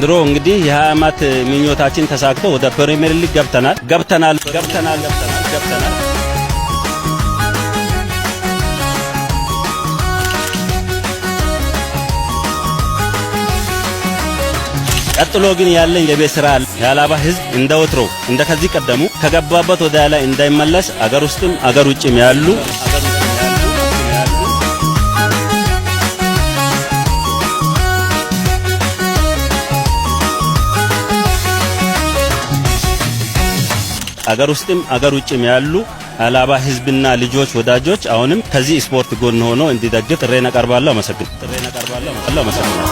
ድሮ እንግዲህ የ20 ዓመት ምኞታችን ተሳክቶ ወደ ፕሪሚየር ሊግ ገብተናል። ቀጥሎ ግን ያለኝ የቤት ስራ የሀላባ ህዝብ እንደወትሮ እንደከዚህ ቀደሙ ከገባበት ወደ ላይ እንዳይመለስ አገር ውስጥም አገር ውጭም ያሉ አገር ውስጥም አገር ውጭም ያሉ ሀላባ ህዝብና ልጆች ወዳጆች አሁንም ከዚህ ስፖርት ጎን ሆኖ እንዲደግፍ ጥሬን አቀርባለሁ። አመሰግናለሁ።